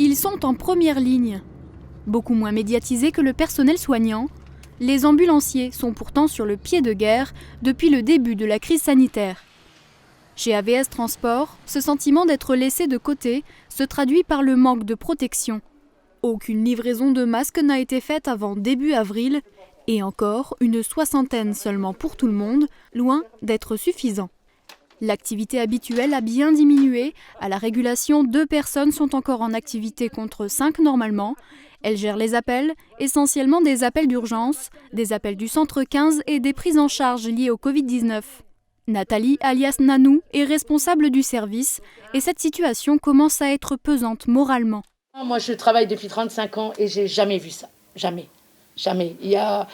Ils sont en première ligne. Beaucoup moins médiatisés que le personnel soignant, les ambulanciers sont pourtant sur le pied de guerre depuis le début de la crise sanitaire. Chez AVS Transport, ce sentiment d'être laissé de côté se traduit par le manque de protection. Aucune livraison de masques n'a été faite avant début avril, et encore une soixantaine seulement pour tout le monde, loin d'être suffisant. L'activité habituelle a bien diminué. À la régulation, 2 personnes sont encore en activité contre 5 normalement. Elles gèrent les appels, essentiellement des appels d'urgence, des appels du centre 15 et des prises en charge liées au Covid-19. Nathalie, alias Nanou, est responsable du service et cette situation commence à être pesante moralement. Moi, je travaille depuis 35 ans et j'ai jamais vu ça. Jamais. Jamais. Il y a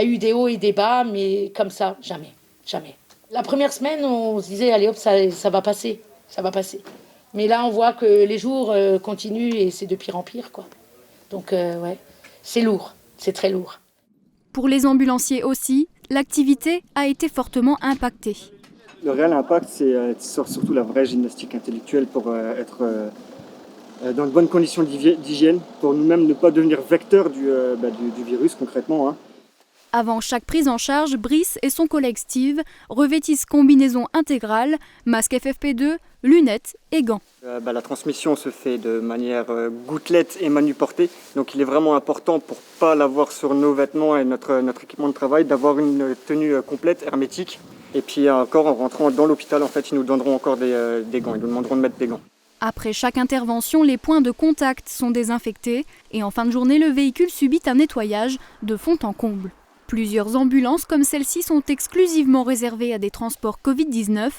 eu des hauts et des bas, mais comme ça, jamais. Jamais. La première semaine, on se disait, allez hop, ça va passer. Ça va passer. Mais là, on voit que les jours continuent et c'est de pire en pire, quoi. Donc, ouais, c'est lourd. C'est très lourd. Pour les ambulanciers aussi, l'activité a été fortement impactée. Le réel impact, c'est surtout la vraie gymnastique intellectuelle pour être dans de bonnes conditions d'hygiène, pour nous-mêmes ne pas devenir vecteurs du virus concrètement. Hein. Avant chaque prise en charge, Brice et son collègue Steve revêtissent combinaison intégrale, masque FFP2, lunettes et gants. La transmission se fait de manière gouttelette et manuportée, donc il est vraiment important pour ne pas l'avoir sur nos vêtements et notre équipement de travail, d'avoir une tenue complète, hermétique. Et puis encore en rentrant dans l'hôpital, en fait, ils nous donneront encore des gants, ils nous demanderont de mettre des gants. Après chaque intervention, les points de contact sont désinfectés et en fin de journée, le véhicule subit un nettoyage de fond en comble. Plusieurs ambulances comme celle-ci sont exclusivement réservées à des transports Covid-19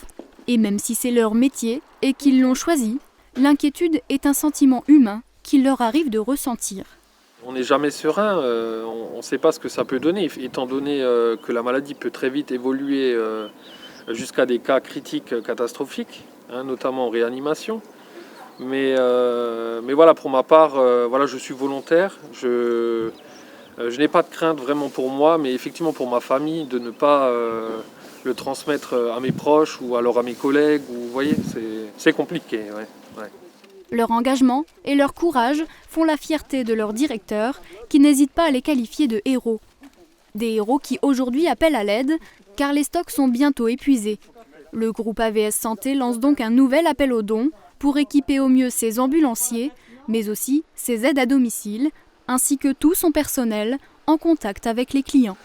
et même si c'est leur métier et qu'ils l'ont choisi, l'inquiétude est un sentiment humain qu'il leur arrive de ressentir. On n'est jamais serein, on ne sait pas ce que ça peut donner, étant donné que la maladie peut très vite évoluer jusqu'à des cas critiques catastrophiques, hein, notamment en réanimation. Mais voilà, pour ma part, je suis volontaire. Je n'ai pas de crainte vraiment pour moi, mais effectivement pour ma famille, de ne pas le transmettre à mes proches ou alors à mes collègues. Vous voyez, c'est compliqué. Ouais. Leur engagement et leur courage font la fierté de leur directeur, qui n'hésite pas à les qualifier de héros. Des héros qui aujourd'hui appellent à l'aide, car les stocks sont bientôt épuisés. Le groupe AVS Santé lance donc un nouvel appel aux dons pour équiper au mieux ses ambulanciers, mais aussi ses aides à domicile, ainsi que tout son personnel en contact avec les clients.